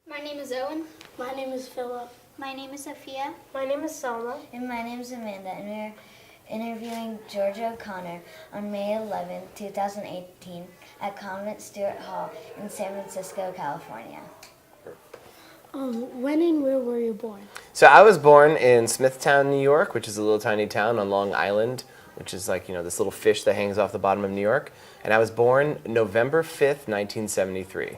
My name is Owen. My name is Philip. My name is Sophia. My name is Selma. And my name is Amanda, and we're interviewing Georgia O'Connor on May 11, 2018 at Convent Stewart Hall in San Francisco, California. When and where were you born? So I was born in Smithtown, New York, which is a little tiny town on Long Island, which is like, this little fish that hangs off the bottom of New York. And I was born November 5th, 1973.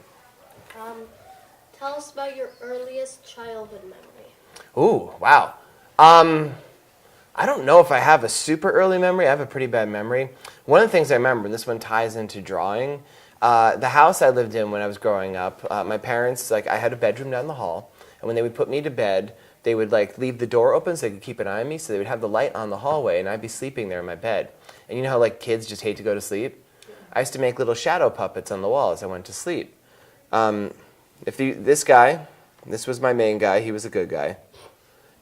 Tell us about your earliest childhood memory. Ooh, wow. I don't know if I have a super early memory. I have a pretty bad memory. One of the things I remember, and this one ties into drawing, the house I lived in when I was growing up, my parents, I had a bedroom down the hall, and when they would put me to bed, they would leave the door open so they could keep an eye on me, so they would have the light on the hallway, and I'd be sleeping there in my bed. And you know how kids just hate to go to sleep? I used to make little shadow puppets on the wall as I went to sleep. This was my main guy, he was a good guy.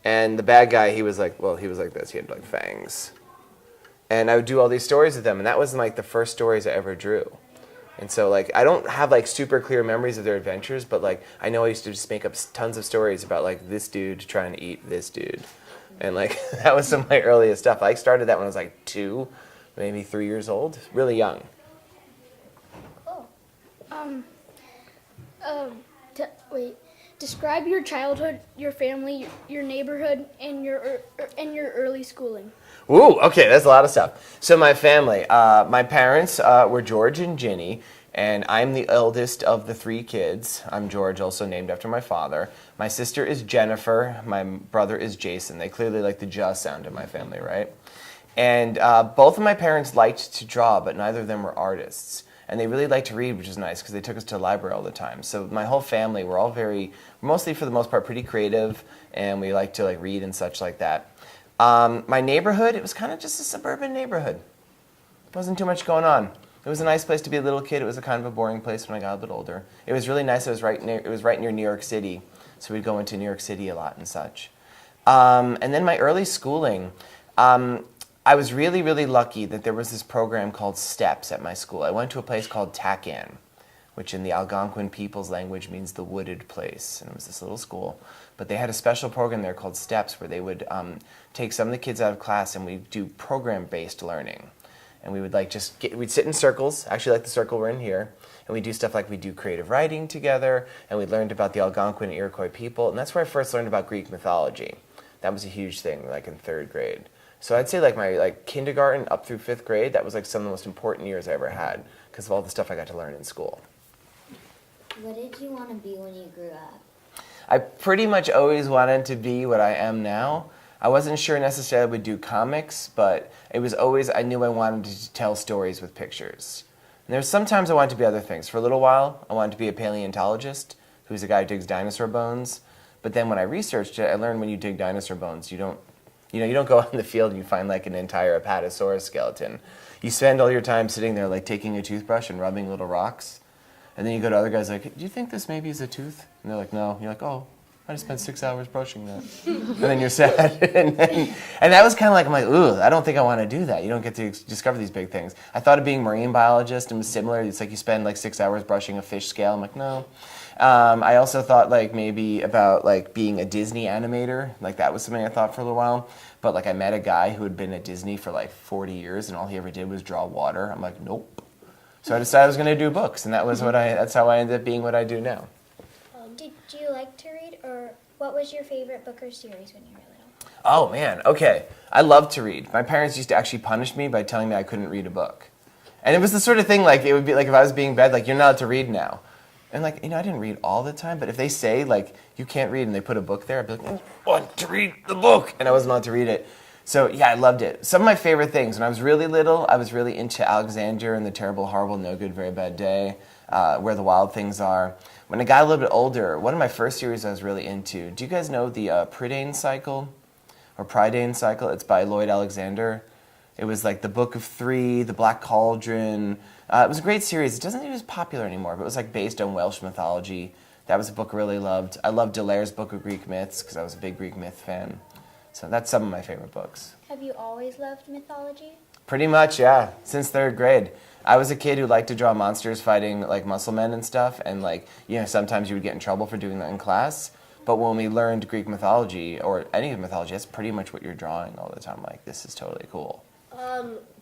And the bad guy, he was like this, he had fangs. And I would do all these stories with them, and that was the first stories I ever drew. And so I don't have super clear memories of their adventures, but I know I used to just make up tons of stories about this dude trying to eat this dude. And that was some of my earliest stuff. I started that when I was 2, maybe 3 years old, really young. Cool. Describe your childhood, your family, your neighborhood, and your early schooling. Ooh, okay, that's a lot of stuff. So my family, my parents were George and Ginny, and I'm the eldest of the 3 kids. I'm George, also named after my father. My sister is Jennifer. My brother is Jason. They clearly like the J sound in my family, right? And both of my parents liked to draw, but neither of them were artists. And they really liked to read, which is nice because they took us to the library all the time. So my whole family, we're all mostly for the most part, pretty creative, and we like to read and such like that. My neighborhood, it was kind of just a suburban neighborhood. There wasn't too much going on. It was a nice place to be a little kid. It was a kind of a boring place when I got a bit older. It was really nice. It was right near New York City, so we'd go into New York City a lot and such. And then my early schooling, I was really, really lucky that there was this program called STEPS at my school. I went to a place called Takan, which in the Algonquin people's language means the wooded place. And it was this little school. But they had a special program there called STEPS where they would take some of the kids out of class and we'd do program-based learning. And we would we'd sit in circles, actually like the circle we're in here, and we'd do stuff we'd do creative writing together, and we learned about the Algonquin and Iroquois people, and that's where I first learned about Greek mythology. That was a huge thing, in 3rd grade. So I'd say my kindergarten up through 5th grade, that was some of the most important years I ever had because of all the stuff I got to learn in school. What did you want to be when you grew up? I pretty much always wanted to be what I am now. I wasn't sure necessarily I would do comics, but it was always, I knew I wanted to tell stories with pictures. And there's sometimes I wanted to be other things. For a little while, I wanted to be a paleontologist, who's a guy who digs dinosaur bones. But then when I researched it, I learned when you dig dinosaur bones, you don't go out in the field and you find an entire Apatosaurus skeleton. You spend all your time sitting there taking a toothbrush and rubbing little rocks. And then you go to other guys do you think this maybe is a tooth? And they're no. You're oh, I just spent 6 hours brushing that. And then you're sad. and that was kind of I'm ooh, I don't think I want to do that. You don't get to discover these big things. I thought of being a marine biologist and was similar. It's you spend 6 hours brushing a fish scale. I'm no. I also thought maybe about being a Disney animator. That was something I thought for a little while. But I met a guy who had been at Disney for 40 years and all he ever did was draw water. I'm nope. So I decided I was going to do books, and that's how I ended up being what I do now. Did you like to read, or what was your favorite book or series when you were little? Oh man, okay. I love to read. My parents used to actually punish me by telling me I couldn't read a book. And it was the sort of thing it would be if I was being bad, you're not allowed to read now. And I didn't read all the time, but if they say you can't read and they put a book there, I'd be I want to read the book, and I wasn't allowed to read it. So yeah, I loved it. Some of my favorite things when I was really little, I was really into Alexander and the Terrible, Horrible, No Good, Very Bad Day, Where the Wild Things Are. When I got a little bit older, one of my first series I was really into. Do you guys know the Prydain Cycle or Prydain Cycle? It's by Lloyd Alexander. It was the Book of Three, The Black Cauldron. It was a great series. It doesn't think it was popular anymore, but it was based on Welsh mythology. That was a book I really loved. I loved D'Ailaire's Book of Greek Myths because I was a big Greek myth fan. So that's some of my favorite books. Have you always loved mythology? Pretty much, yeah. Since third grade. I was a kid who liked to draw monsters fighting like muscle men and stuff, and like, you know, sometimes you would get in trouble for doing that in class. But when we learned Greek mythology or any mythology, that's pretty much what you're drawing all the time. Like, this is totally cool.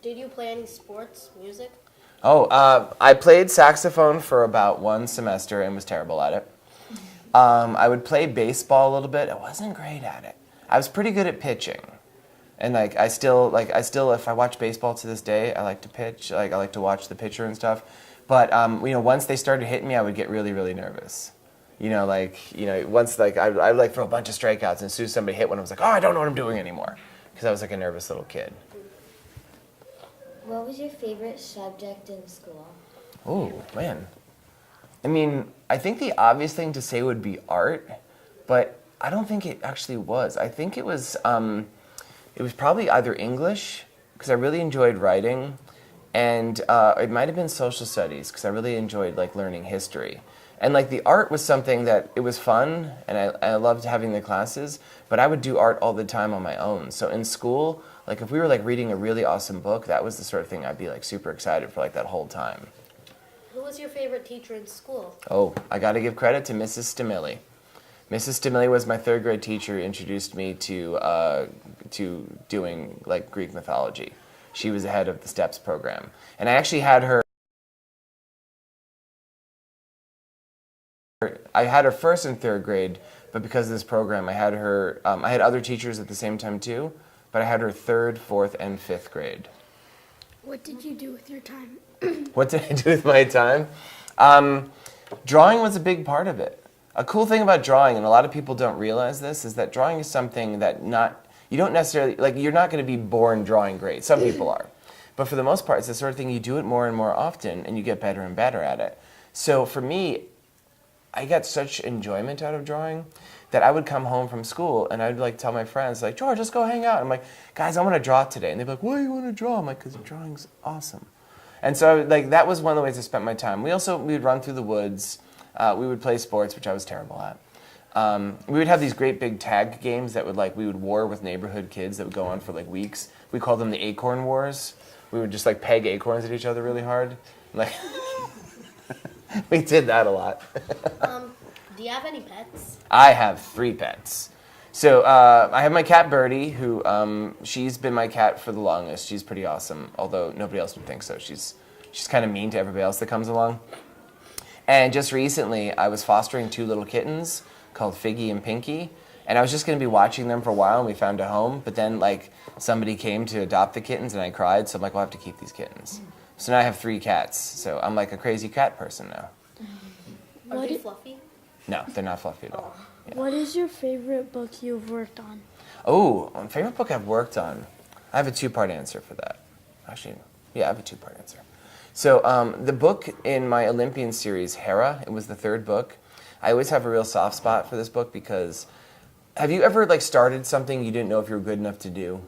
Did you play any sports, music? Oh, I played saxophone for about one semester and was terrible at it. I would play baseball a little bit. I wasn't great at it. I was pretty good at pitching. And like I still if I watch baseball to this day, I like to pitch. Like I like to watch the pitcher and stuff. But you know, once they started hitting me, I would get really, really nervous. You know, once like I would like throw a bunch of strikeouts, and as soon as somebody hit one, I was like, oh, I don't know what I'm doing anymore, because I was like a nervous little kid. What was your favorite subject in school? Oh man, I mean, I think the obvious thing to say would be art, but I don't think it actually was. I think it was probably either English, because I really enjoyed writing, and it might have been social studies, because I really enjoyed like learning history. And like the art was something that it was fun, and I loved having the classes, but I would do art all the time on my own. So in school, like if we were like reading a really awesome book, that was the sort of thing I'd be like super excited for like that whole time. Who was your favorite teacher in school? Oh, I got to give credit to Mrs. Stimilli. Mrs. Stimilli was my third grade teacher who introduced me to doing like Greek mythology. She was the head of the STEPS program. And I actually had her first and third grade, but because of this program, I had her, I had other teachers at the same time too, but I had her third, fourth, and fifth grade. What did you do with your time? What did I do with my time? Drawing was a big part of it. A cool thing about drawing, and a lot of people don't realize this, is that drawing is something that you don't necessarily, like you're not going to be born drawing great. Some people are. But for the most part, it's the sort of thing you do it more and more often, and you get better and better at it. So for me, I got such enjoyment out of drawing that I would come home from school and I'd like tell my friends, like, George, let's go hang out. I'm like, guys, I want to draw today. And they'd be like, why do you want to draw? I'm like, because drawing's awesome. And so like that was one of the ways I spent my time. We would run through the woods. We would play sports, which I was terrible at. We would have these great big tag games that we would war with neighborhood kids that would go on for like weeks. We called them the Acorn Wars. We would just like peg acorns at each other really hard. Like we did that a lot. Do you have any pets? I have 3 pets. So I have my cat Birdie, who she's been my cat for the longest. She's pretty awesome, although nobody else would think so. She's kind of mean to everybody else that comes along. And just recently, I was fostering 2 little kittens called Figgy and Pinky, and I was just going to be watching them for a while, and we found a home. But then, like, somebody came to adopt the kittens, and I cried. So I'm like, well, I have to keep these kittens. So now I have 3 cats. So I'm like a crazy cat person now. Are they fluffy? No, they're not fluffy at all. Yeah. What is your favorite book you've worked on? Oh, my favorite book I've worked on. I have a 2-part answer for that. Actually, yeah, I have a 2-part answer. So the book in my Olympian series, Hera, it was the 3rd book. I always have a real soft spot for this book because have you ever like started something you didn't know if you were good enough to do?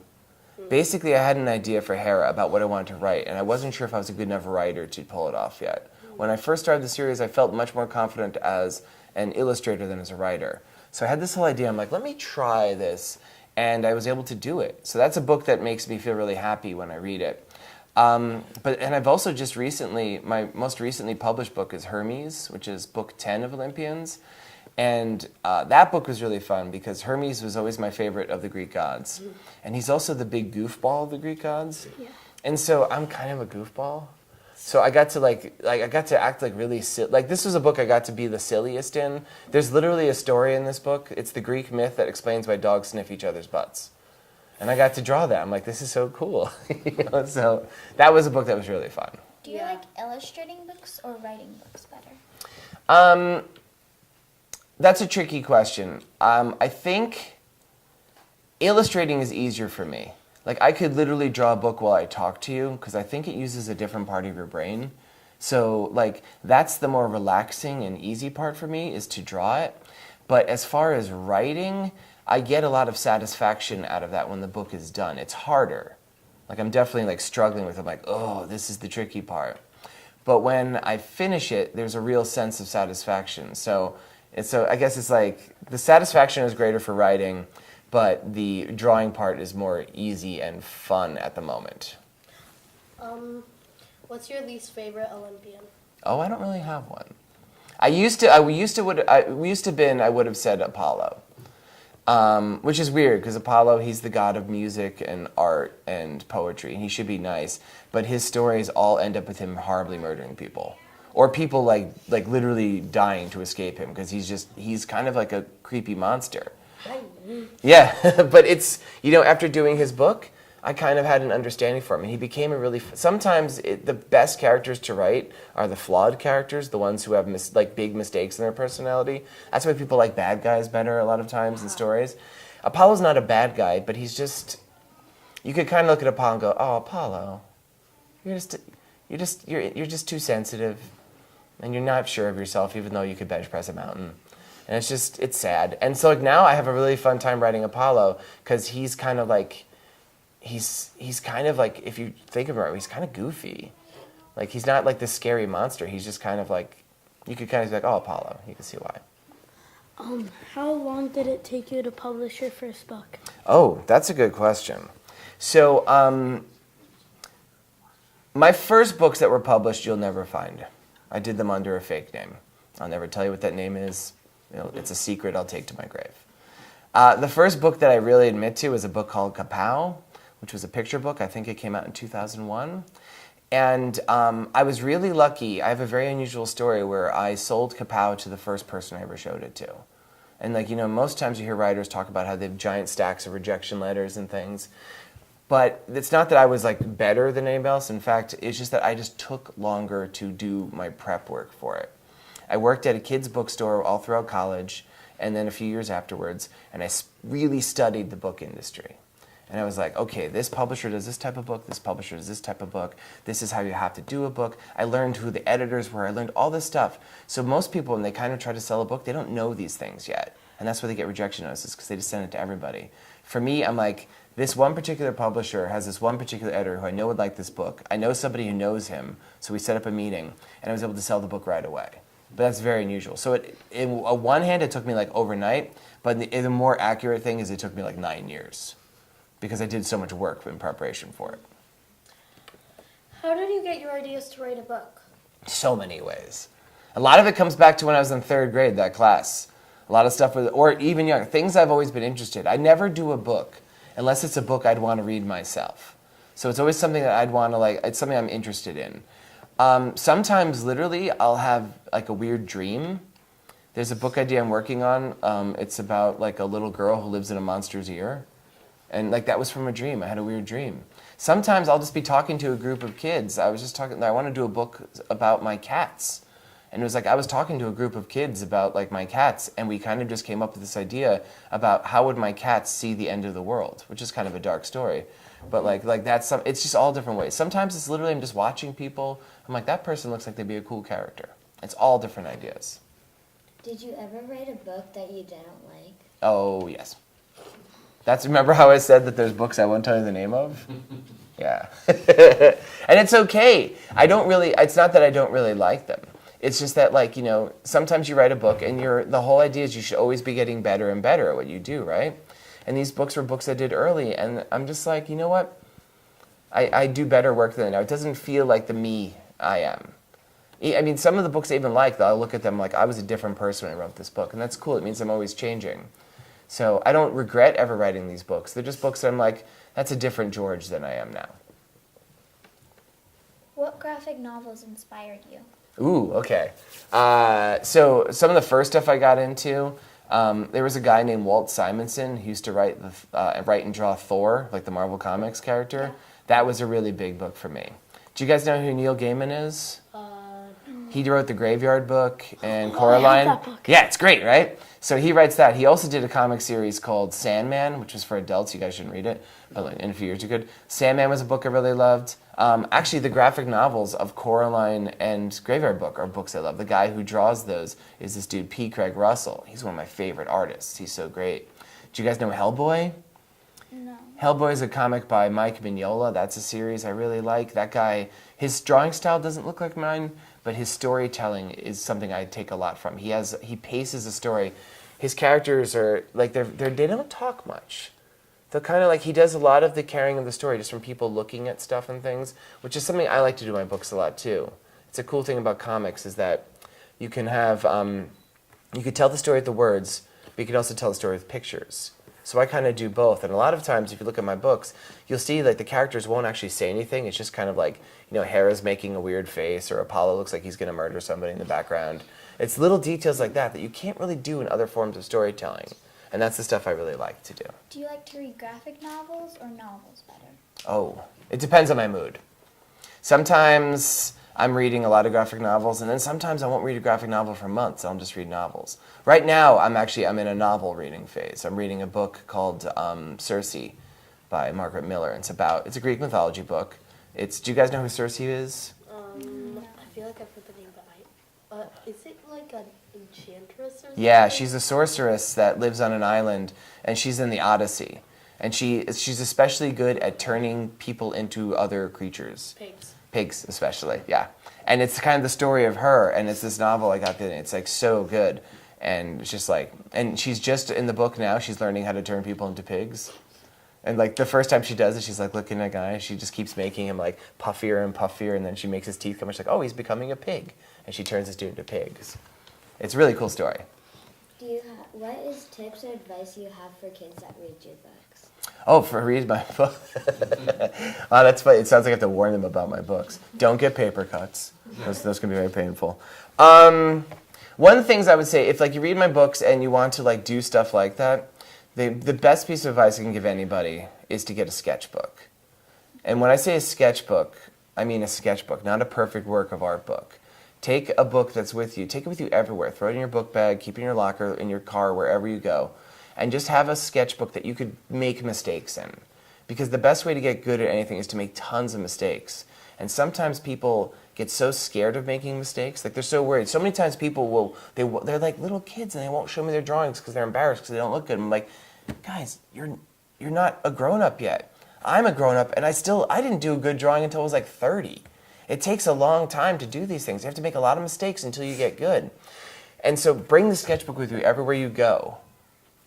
Basically, I had an idea for Hera about what I wanted to write, and I wasn't sure if I was a good enough writer to pull it off yet. When I first started the series, I felt much more confident as an illustrator than as a writer. So I had this whole idea, I'm like, let me try this, and I was able to do it. So that's a book that makes me feel really happy when I read it. And I've also just recently, my most recently published book is Hermes, which is book 10 of Olympians. And that book was really fun because Hermes was always my favorite of the Greek gods. And he's also the big goofball of the Greek gods. Yeah. And so I'm kind of a goofball. So I got to I got to act like really silly. Like this was a book I got to be the silliest in. There's literally a story in this book. It's the Greek myth that explains why dogs sniff each other's butts. And I got to draw that. I'm like, this is so cool. So that was a book that was really fun. Do you like illustrating books or writing books better? That's a tricky question. I think illustrating is easier for me. Like I could literally draw a book while I talk to you because I think it uses a different part of your brain. So like that's the more relaxing and easy part for me is to draw it. But as far as writing, I get a lot of satisfaction out of that when the book is done. It's harder. Like I'm definitely like struggling with it. I'm like, oh, this is the tricky part. But when I finish it, there's a real sense of satisfaction. So I guess it's like the satisfaction is greater for writing, but the drawing part is more easy and fun at the moment. What's your least favorite Olympian? Oh, I don't really have one. I used to I would have said Apollo, which is weird because Apollo, he's the god of music and art and poetry, and he should be nice. But his stories all end up with him horribly murdering people, or people like literally dying to escape him because he's kind of like a creepy monster. Yeah, but it's, after doing his book, I kind of had an understanding for him, and he became a really. Sometimes the best characters to write are the flawed characters, the ones who have big mistakes in their personality. That's why people like bad guys better a lot of times in stories. Apollo's not a bad guy, but he's just. You could kind of look at Apollo and go, "Oh, Apollo, you're just too sensitive, and you're not sure of yourself, even though you could bench press a mountain." And it's sad. And so now I have a really fun time writing Apollo because he's kind of like. He's kind of like, if you think about it, he's kind of goofy. Like, he's not like this scary monster. He's just kind of like, you could kind of be like, oh, Apollo. You can see why. How long did it take you to publish your first book? Oh, that's a good question. So, my first books that were published, you'll never find. I did them under a fake name. I'll never tell you what that name is. It's a secret I'll take to my grave. The first book that I really admit to is a book called Kapow, which was a picture book. I think it came out in 2001. And I was really lucky. I have a very unusual story where I sold Kapow to the first person I ever showed it to. And most times you hear writers talk about how they have giant stacks of rejection letters and things. But it's not that I was better than anybody else. In fact, it's just that I just took longer to do my prep work for it. I worked at a kid's bookstore all throughout college and then a few years afterwards, and I really studied the book industry. And I was like, okay, this publisher does this type of book, this publisher does this type of book, this is how you have to do a book. I learned who the editors were, I learned all this stuff. So most people, when they kind of try to sell a book, they don't know these things yet. And that's why they get rejection notices, because they just send it to everybody. For me, I'm like, this one particular publisher has this one particular editor who I know would like this book. I know somebody who knows him, so we set up a meeting, and I was able to sell the book right away. But that's very unusual. So on one hand, it took me overnight, but the more accurate thing is it took me 9 years. Because I did so much work in preparation for it. How did you get your ideas to write a book? So many ways. A lot of it comes back to when I was in 3rd grade, that class. A lot of stuff, or even younger, things I've always been interested in. I never do a book unless it's a book I'd want to read myself. So it's always something that I'd want to it's something I'm interested in. Sometimes, literally, I'll have a weird dream. There's a book idea I'm working on. It's about a little girl who lives in a monster's ear. And that was from a dream. I had a weird dream. Sometimes I'll just be talking to a group of kids. I want to do a book about my cats. And it was I was talking to a group of kids about my cats, and we kind of just came up with this idea about how would my cats see the end of the world, which is kind of a dark story. But it's just all different ways. Sometimes it's literally I'm just watching people. I'm like, that person looks like they'd be a cool character. It's all different ideas. Did you ever write a book that you didn't like? Oh, yes. Remember how I said that there's books I won't tell you the name of? Yeah. And it's okay. It's not that I don't really like them. It's just that sometimes you write a book and the whole idea is you should always be getting better and better at what you do, right? And these books were books I did early, and I'm just you know what? I do better work than now. It doesn't feel like the me I am. I mean, some of the books I even like, I'll look at them I was a different person when I wrote this book, and that's cool. It means I'm always changing. So I don't regret ever writing these books. They're just books that I'm that's a different George than I am now. What graphic novels inspired you? Ooh, okay. So some of the first stuff I got into, there was a guy named Walt Simonson who used to write and draw Thor, the Marvel Comics character. Yeah. That was a really big book for me. Do you guys know who Neil Gaiman is? He wrote the Graveyard Book and Coraline. I have that book. Yeah, it's great, right? So he writes that. He also did a comic series called Sandman, which was for adults. You guys shouldn't read it, but in a few years you could. Sandman was a book I really loved. Actually, the graphic novels of Coraline and Graveyard Book are books I love. The guy who draws those is this dude, P. Craig Russell. He's one of my favorite artists. He's so great. Do you guys know Hellboy? No. Hellboy is a comic by Mike Mignola. That's a series I really like. That guy, his drawing style doesn't look like mine, but his storytelling is something I take a lot from. He paces a story. His characters are they don't talk much. they'll kind of like, he does a lot of the carrying of the story just from people looking at stuff and things, which is something I like to do in my books a lot too. It's a cool thing about comics is that you can have, you could tell the story with the words, but you could also tell the story with pictures. So I kind of do both. And a lot of times, if you look at my books, you'll see like the characters won't actually say anything. It's just kind of like, Hera's making a weird face, or Apollo looks like he's going to murder somebody in the background. It's little details like that that you can't really do in other forms of storytelling. And that's the stuff I really like to do. Do you like to read graphic novels or novels better? Oh, it depends on my mood. Sometimes I'm reading a lot of graphic novels, and then sometimes I won't read a graphic novel for months. I'll just read novels. Right now, I'm in a novel reading phase. I'm reading a book called Circe by Margaret Miller. It's a Greek mythology book. Do you guys know who Circe is? I feel like I've heard the name, but is it like an enchantress or something? Yeah, she's a sorceress that lives on an island, and she's in the Odyssey. And she's especially good at turning people into other creatures. Pigs, especially, yeah. And it's kind of the story of her, and it's this novel I got, it's like so good. And it's just like, and she's just in the book now, she's learning how to turn people into pigs. And like the first time she does it, she's like looking at a guy, she just keeps making him like puffier and puffier, and then she makes his teeth come, and she's like, oh, he's becoming a pig. And she turns this dude into pigs. It's a really cool story. What is tips or advice you have for kids that read your books? Oh, for read my book? Oh, that's funny. It sounds like I have to warn them about my books. Don't get paper cuts. Those can be very painful. One of the things I would say, if like you read my books and you want to like do stuff like that, the best piece of advice I can give anybody is to get a sketchbook. And when I say a sketchbook, I mean a sketchbook, not a perfect work of art book. Take a book that's with you. Take it with you everywhere. Throw it in your book bag, keep it in your locker, in your car, wherever you go. And just have a sketchbook that you could make mistakes in. Because the best way to get good at anything is to make tons of mistakes. And sometimes people get so scared of making mistakes, like they're so worried. So many times people they're like little kids and they won't show me their drawings because they're embarrassed because they don't look good. I'm like, guys, you're not a grown-up yet. I'm a grown-up and I didn't do a good drawing until I was like 30. It takes a long time to do these things. You have to make a lot of mistakes until you get good. And so bring the sketchbook with you everywhere you go.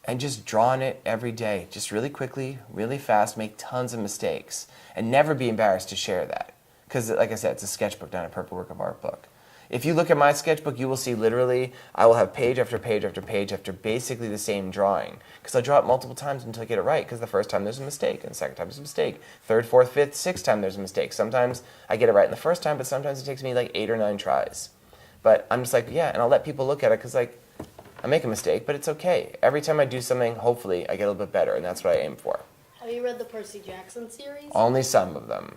And just draw on it every day. Just really quickly, really fast, make tons of mistakes. And never be embarrassed to share that. Because, like I said, it's a sketchbook, not a perfect work of art book. If you look at my sketchbook, you will see literally, I will have page after page after page after basically the same drawing. Because I draw it multiple times until I get it right. Because the first time there's a mistake, and the second time there's a mistake. Third, fourth, fifth, sixth time there's a mistake. Sometimes I get it right in the first time, but sometimes it takes me like 8 or 9 tries. But I'm just like, yeah, and I'll let people look at it because like, I make a mistake, but it's okay. Every time I do something, hopefully, I get a little bit better, and that's what I aim for. Have you read the Percy Jackson series? Only some of them.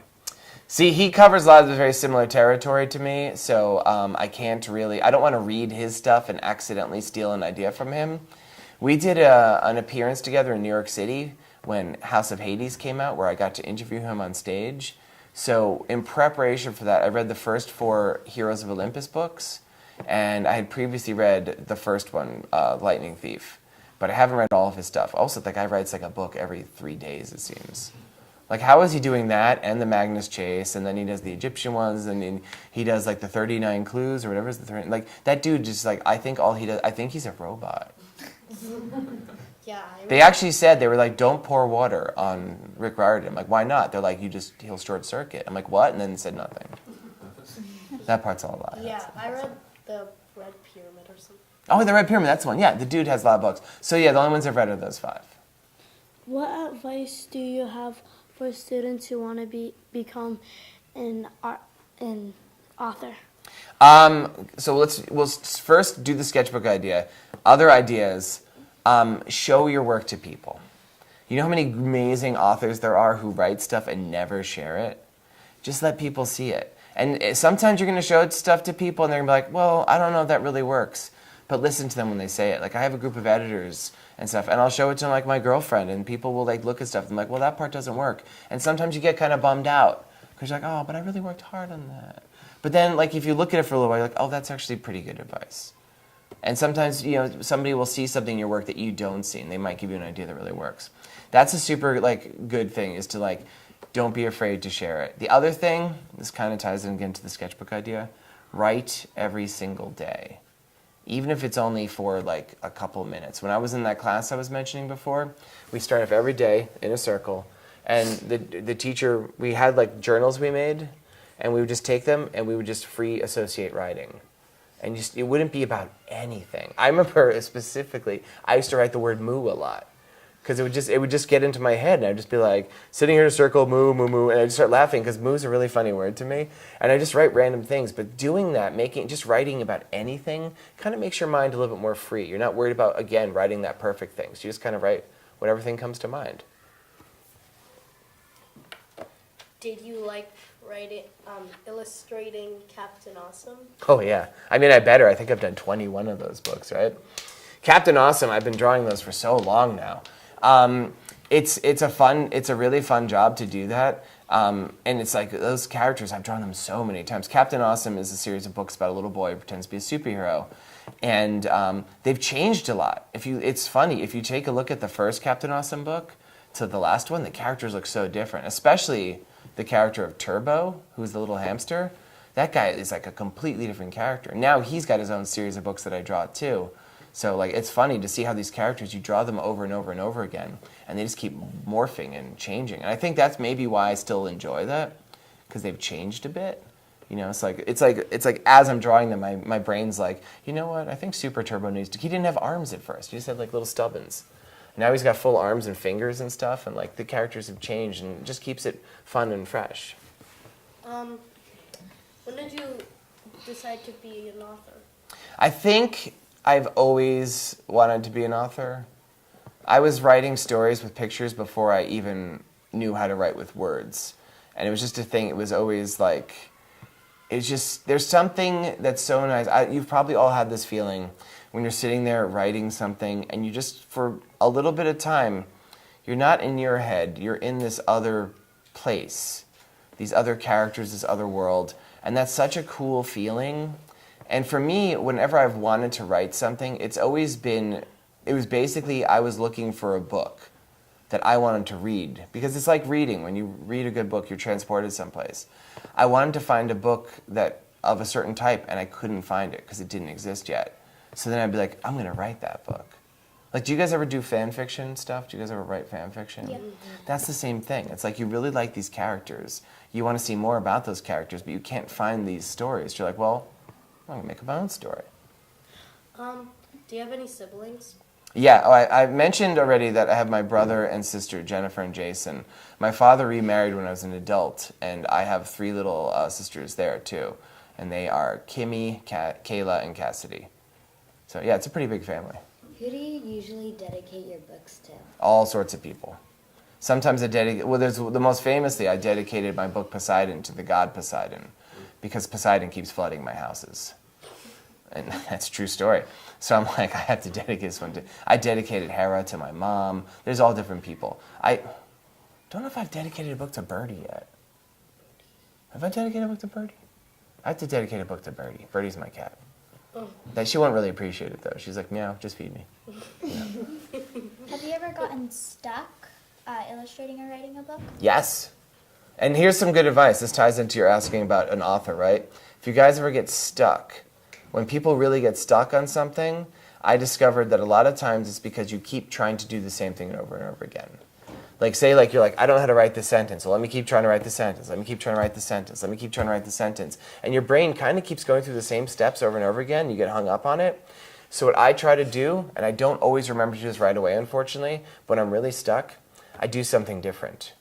See, he covers a lot of very similar territory to me, so I don't want to read his stuff and accidentally steal an idea from him. We did an appearance together in New York City when House of Hades came out, where I got to interview him on stage. So in preparation for that, I read the first 4 Heroes of Olympus books, and I had previously read the first one, Lightning Thief, but I haven't read all of his stuff. Also, the guy writes like a book every 3 days, it seems. Like, how is he doing that and the Magnus Chase, and then he does the Egyptian ones, and then he does like the 39 Clues or whatever is the like that dude just like I think he's a robot. Yeah. They actually said, they were like, don't pour water on Rick Riordan. I'm like, why not? They're like, he'll short circuit. I'm like, what? And then they said nothing. That part's all a lie. Yeah, I read the Red Pyramid or something. Oh, the Red Pyramid, that's the one. Yeah, the dude has a lot of books. So yeah, the only ones I've read are those 5. What advice do you have for students who want to become an author? So we'll first do the sketchbook idea. Other ideas, show your work to people. You know how many amazing authors there are who write stuff and never share it? Just let people see it. And sometimes you're going to show stuff to people and they're going to be like, well, I don't know if that really works. But listen to them when they say it. Like, I have a group of editors and stuff, and I'll show it to like my girlfriend, and people will like look at stuff and like, well, that part doesn't work. And sometimes you get kind of bummed out because you're like, oh, but I really worked hard on that. But then, like, if you look at it for a little while, you're like, oh, that's actually pretty good advice. And sometimes, somebody will see something in your work that you don't see, and they might give you an idea that really works. That's a super like good thing, is to like, don't be afraid to share it. The other thing, this kind of ties in again to the sketchbook idea, write every single day. even if it's only for like a couple minutes. When I was in that class I was mentioning before, we started off every day in a circle, and the teacher, we had like journals we made, and we would just take them and we would just free associate writing. And just, it wouldn't be about anything. I remember specifically, I used to write the word moo a lot, because it would just get into my head, and I'd just be like sitting here in a circle, moo, moo, moo, and I'd start laughing because moo's a really funny word to me, and I just write random things. But doing that, just writing about anything, kind of makes your mind a little bit more free. You're not worried about, again, writing that perfect thing. So you just kind of write whatever thing comes to mind. Did you like illustrating Captain Awesome? Oh yeah, I mean I better. I think I've done 21 of those books, right? Captain Awesome, I've been drawing those for so long now. It's a really fun job to do that. And it's like those characters, I've drawn them so many times. Captain Awesome is a series of books about a little boy who pretends to be a superhero. And they've changed a lot. It's funny, if you take a look at the first Captain Awesome book to the last one, the characters look so different, especially the character of Turbo, who's the little hamster. That guy is like a completely different character. Now he's got his own series of books that I draw too. So like it's funny to see how these characters, you draw them over and over and over again, and they just keep morphing and changing. And I think that's maybe why I still enjoy that, because they've changed a bit. You know, it's like as I'm drawing them, my brain's like, you know what? I think Super Turbo he didn't have arms at first. He just had like little stubbins. Now he's got full arms and fingers and stuff, and like the characters have changed, and it just keeps it fun and fresh. When did you decide to be an author? I think I've always wanted to be an author. I was writing stories with pictures before I even knew how to write with words. And it was just a thing, it was always like, it's just, there's something that's so nice. You've probably all had this feeling when you're sitting there writing something and you just, for a little bit of time, you're not in your head, you're in this other place, these other characters, this other world. And that's such a cool feeling. And for me, whenever I've wanted to write something, it's always been, it was basically I was looking for a book that I wanted to read. Because it's like reading. When you read a good book, you're transported someplace. I wanted to find a book that of a certain type, and I couldn't find it because it didn't exist yet. So then I'd be like, I'm going to write that book. Like, do you guys ever do fan fiction stuff? Do you guys ever write fan fiction? Yeah. That's the same thing. It's like you really like these characters. You want to see more about those characters, but you can't find these stories. You're like, well, I'm going to make up my own story. Do you have any siblings? Yeah, I mentioned already that I have my brother and sister, Jennifer and Jason. My father remarried when I was an adult, and I have 3 little sisters there, too. And they are Kimmy, Kayla, and Cassidy. So, yeah, it's a pretty big family. Who do you usually dedicate your books to? All sorts of people. Sometimes there's the most famously, I dedicated my book Poseidon to the god Poseidon, because Poseidon keeps flooding my houses. And that's a true story. So I'm like, I have to dedicate this one to... I dedicated Hera to my mom. There's all different people. I don't know if I've dedicated a book to Birdie yet. Have I dedicated a book to Birdie? I have to dedicate a book to Birdie. Birdie's my cat. Oh. That she won't really appreciate it, though. She's like, meow, just feed me. Have you ever gotten stuck illustrating or writing a book? Yes. And here's some good advice. This ties into your asking about an author, right? If you guys ever get stuck, when people really get stuck on something, I discovered that a lot of times it's because you keep trying to do the same thing over and over again. Like, say, like, you're like, I don't know how to write this sentence. Well, let me keep trying to write the sentence. Let me keep trying to write the sentence. Let me keep trying to write the sentence. And your brain kind of keeps going through the same steps over and over again. You get hung up on it. So what I try to do, and I don't always remember to do this right away, unfortunately, but when I'm really stuck, I do something different.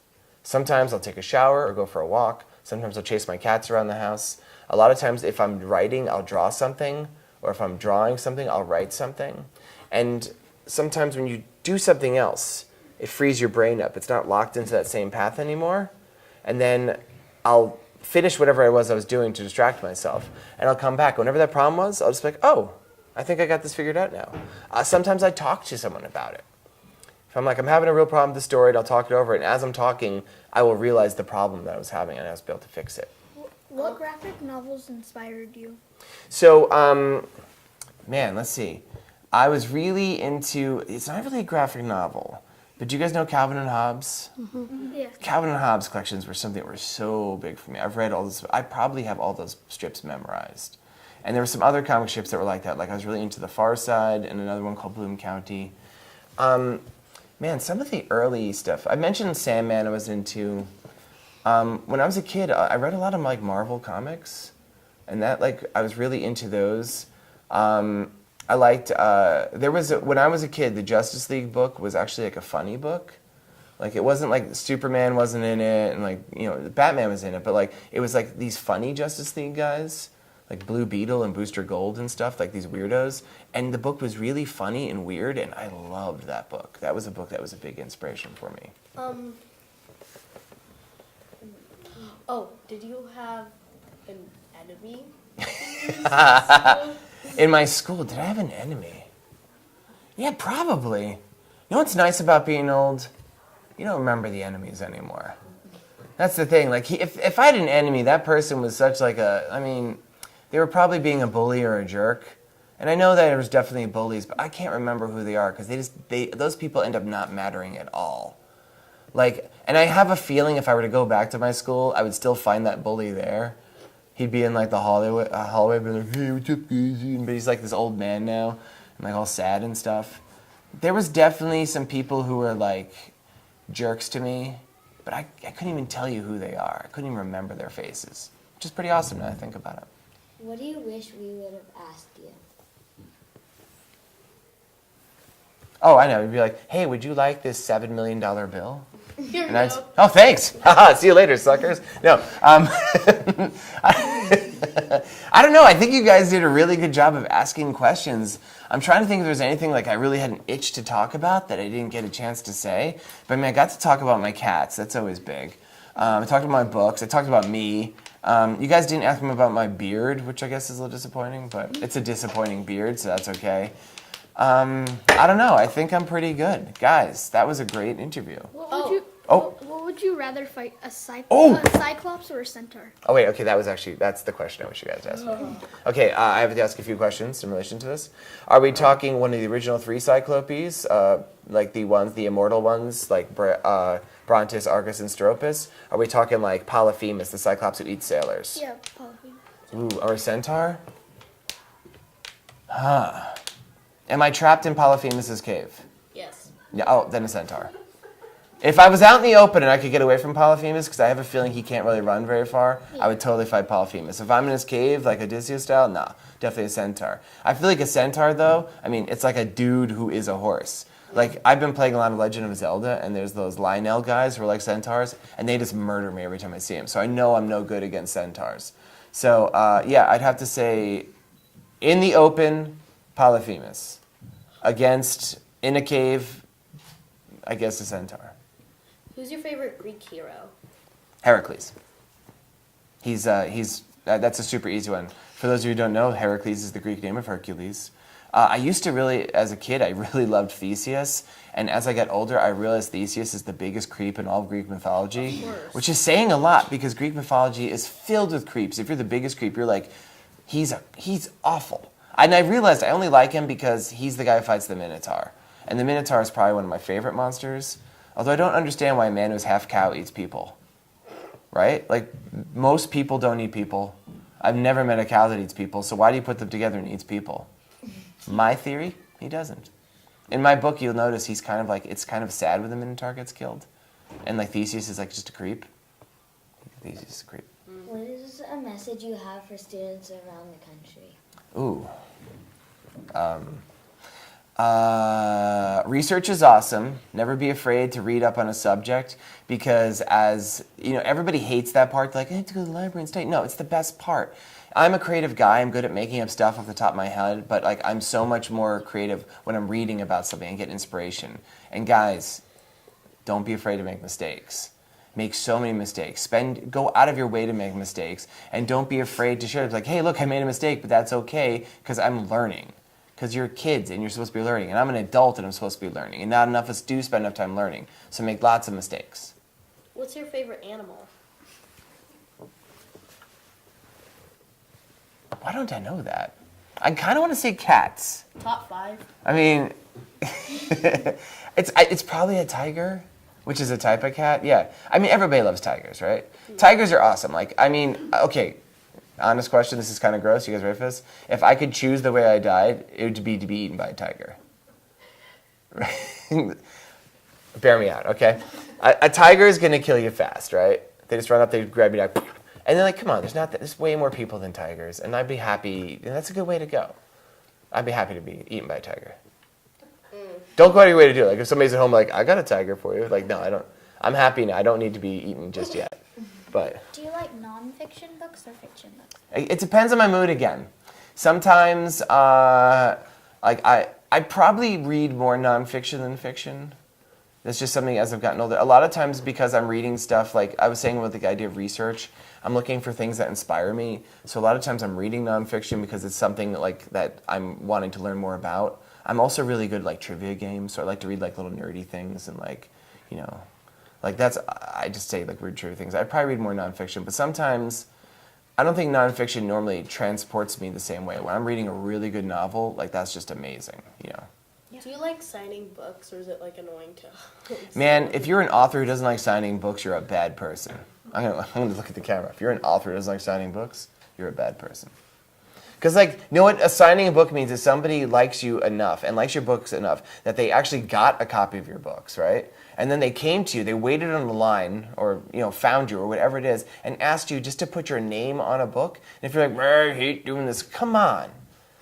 Sometimes I'll take a shower or go for a walk. Sometimes I'll chase my cats around the house. A lot of times if I'm writing, I'll draw something. Or if I'm drawing something, I'll write something. And sometimes when you do something else, it frees your brain up. It's not locked into that same path anymore. And then I'll finish whatever I was doing to distract myself. And I'll come back. Whenever that problem was, I'll just be like, oh, I think I got this figured out now. Sometimes I talk to someone about it. If I'm like, I'm having a real problem with the story, I'll talk it over. And as I'm talking, I will realize the problem that I was having, and I was able to fix it. What graphic novels inspired you? So, man, let's see. I was really into, it's not really a graphic novel, but do you guys know Calvin and Hobbes? Mm-hmm. Yeah. Calvin and Hobbes collections were something that were so big for me. I've read all this, I probably have all those strips memorized. And there were some other comic strips that were like that. Like I was really into The Far Side and another one called Bloom County. Man, some of the early stuff. I mentioned Sandman I was into. When I was a kid, I read a lot of like Marvel comics, and that like I was really into those. I liked. When I was a kid, the Justice League book was actually like a funny book. Like it wasn't like Superman wasn't in it, and like Batman was in it, but like it was like these funny Justice League guys, like Blue Beetle and Booster Gold and stuff, like these weirdos. And the book was really funny and weird, and I loved that book. That was a book that was a big inspiration for me. Oh, did you have an enemy? In my school, did I have an enemy? Yeah, probably. You know what's nice about being old? You don't remember the enemies anymore. That's the thing. Like, if I had an enemy, that person was such like they were probably being a bully or a jerk. And I know that there was definitely bullies, but I can't remember who they are because those people end up not mattering at all. Like, and I have a feeling if I were to go back to my school, I would still find that bully there. He'd be in like the hallway, be like, "Hey, what's up, guys?" But he's like this old man now, and like all sad and stuff. There was definitely some people who were like jerks to me, but I couldn't even tell you who they are. I couldn't even remember their faces, which is pretty awesome now I think about it. What do you wish we would have asked you? Oh, I know. It'd be like, "Hey, would you like this $7 million bill?" Here And you I'd, go. "Oh, thanks. Haha, see you later, suckers." No, I don't know. I think you guys did a really good job of asking questions. I'm trying to think if there's anything like I really had an itch to talk about that I didn't get a chance to say. But I mean, I got to talk about my cats. That's always big. I talked about my books. I talked about me. You guys didn't ask me about my beard, which I guess is a little disappointing, but it's a disappointing beard, so that's okay. I don't know. I think I'm pretty good. Guys, that was a great interview. What would you rather fight, a Cyclops or a Centaur? Oh, wait, okay, that's the question I wish you guys asked me. Okay, I have to ask a few questions in relation to this. Are we talking one of the original 3 Cyclopes, like the immortal ones, like Brontis, Argus, and Stropus? Are we talking like Polyphemus, the Cyclops who eats sailors? Yeah, probably. Ooh, or a centaur? Huh. Am I trapped in Polyphemus's cave? Yes. Yeah, oh, then a centaur. If I was out in the open and I could get away from Polyphemus, because I have a feeling he can't really run very far, I would totally fight Polyphemus. If I'm in his cave, like Odysseus style, nah, definitely a centaur. I feel like a centaur, though, I mean, it's like a dude who is a horse. Like, I've been playing a lot of Legend of Zelda, and there's those Lionel guys who are like centaurs, and they just murder me every time I see them. So I know I'm no good against centaurs. So, yeah, I'd have to say, in the open, Polyphemus. Against, in a cave, I guess a centaur. Who's your favorite Greek hero? Heracles. That's a super easy one. For those of you who don't know, Heracles is the Greek name of Hercules. I used to really, as a kid, I really loved Theseus. And as I got older, I realized Theseus is the biggest creep in all of Greek mythology. Which is saying a lot, because Greek mythology is filled with creeps. If you're the biggest creep, you're like, he's awful. And I realized I only like him because he's the guy who fights the Minotaur. And the Minotaur is probably one of my favorite monsters. Although I don't understand why a man who's half cow eats people. Right? Like, most people don't eat people. I've never met a cow that eats people, so why do you put them together and eats people? My theory, he doesn't. In my book, you'll notice it's kind of sad when the Minotaur gets killed. And like Theseus is like just a creep. Theseus is a creep. What is a message you have for students around the country? Ooh. Research is awesome. Never be afraid to read up on a subject because everybody hates that part. Like, I have to go to the library and study. No, it's the best part. I'm a creative guy. I'm good at making up stuff off the top of my head, but like I'm so much more creative when I'm reading about something and get inspiration. And guys, don't be afraid to make mistakes. Make so many mistakes. Go out of your way to make mistakes, and don't be afraid to share. It's like, hey, look, I made a mistake, but that's okay because I'm learning. Because you're kids and you're supposed to be learning, and I'm an adult and I'm supposed to be learning, and not enough of us do spend enough time learning. So make lots of mistakes. What's your favorite animal? Why don't I know that? I kind of want to say cats. Top 5? I mean, it's probably a tiger, which is a type of cat. Yeah. I mean, everybody loves tigers, right? Tigers are awesome. Like, I mean, okay, honest question. This is kind of gross. You guys ready for this? If I could choose the way I died, it would be to be eaten by a tiger. Bear me out, okay? A tiger is going to kill you fast, right? They just run up, they grab you down, and they're like, come on, there's way more people than tigers, and I'd be happy, and that's a good way to go. I'd be happy to be eaten by a tiger. Don't go out of your way to do it. Like, if somebody's at home, like, I got a tiger for you. Like, no, I don't. I'm happy now. I don't need to be eaten just yet. But Do you like nonfiction books or fiction books? it depends on my mood again. Sometimes, like, I probably read more nonfiction than fiction. That's just something as I've gotten older. A lot of times because I'm reading stuff, like I was saying with the idea of research, I'm looking for things that inspire me. So a lot of times I'm reading nonfiction because it's something like that I'm wanting to learn more about. I'm also really good at like trivia games, so I like to read like little nerdy things and like, you know, like that's, I just say like weird trivia things. I'd probably read more nonfiction, but sometimes I don't think nonfiction normally transports me the same way. When I'm reading a really good novel, like that's just amazing, you know. Do you like signing books, or is it like annoying to? Man, if you're an author who doesn't like signing books, you're a bad person. I'm gonna look at the camera. If you're an author who doesn't like signing books, you're a bad person. Because, like, you know what signing a book means is somebody likes you enough and likes your books enough that they actually got a copy of your books, right? And then they came to you, they waited on the line, or, you know, found you, or whatever it is, and asked you just to put your name on a book. And if you're like, I hate doing this, come on.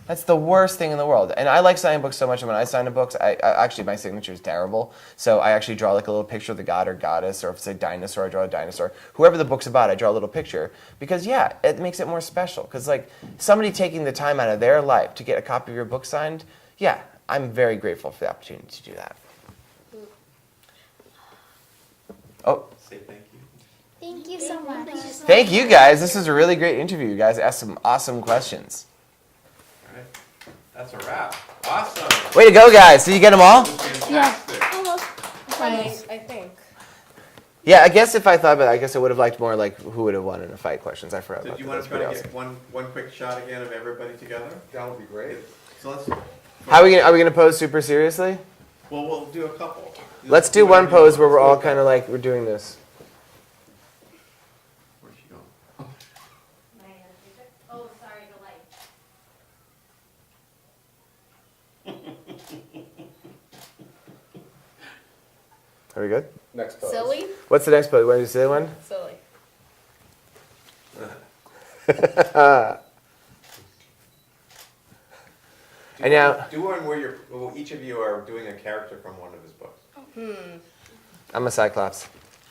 That's the worst thing in the world. And I like signing books so much, and when I sign a book, I actually, my signature is terrible. So I actually draw like a little picture of the god or goddess, or if it's a dinosaur, I draw a dinosaur. Whoever the book's about, I draw a little picture. Because, yeah, it makes it more special. Because, like, somebody taking the time out of their life to get a copy of your book signed, yeah, I'm very grateful for the opportunity to do that. Oh, Say thank you. Thank you so much. thank you guys. This was a really great interview. You guys asked some awesome questions. All right. That's a wrap. Awesome. Way to go, guys. Did you get them all? Fantastic. I think. Yeah, I guess if I thought about it, I guess I would have liked more like who would have won in a fight questions. I forgot So about do you that. want That's to try pretty to awesome. get one quick shot again of everybody together? That would be great. So let's. Are we gonna pose super seriously? Well, we'll do a couple. Let's do one pose where we're all kind of like we're doing this. Where's she going? Oh, sorry, the light. Are we good? Next pose. Silly? What's the next pose? Want to do the silly one? Silly. And now Do one where each of you are doing a character from one of his books. I'm a Cyclops.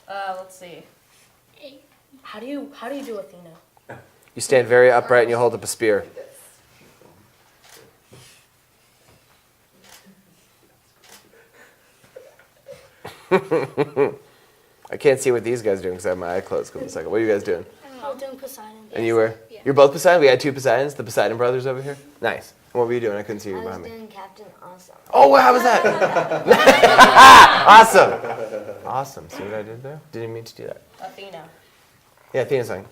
Let's see. How do you do Athena? You stand very upright and you hold up a spear. I can't see what these guys are doing because I have my eye closed. Give me a second. What are you guys doing? I'm doing Poseidon. And you were? You're both Poseidon? We had two Poseidons, the Poseidon brothers over here? Nice. And what were you doing? I couldn't see you I was behind me. doing Captain Awesome. Oh, how was that? Awesome. Awesome. See what I did there? Didn't mean to do that. Athena. Yeah, Athena's fine.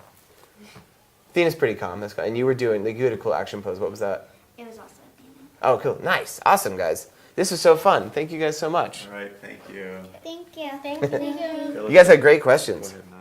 Athena's pretty calm. That's good. And you were doing, like, you had a cool action pose. What was that? It was also Athena. Oh, cool. Nice. Awesome, guys. This was so fun. Thank you guys so much. All right, thank you. Thank you. Thank you. You guys had great questions. Go ahead and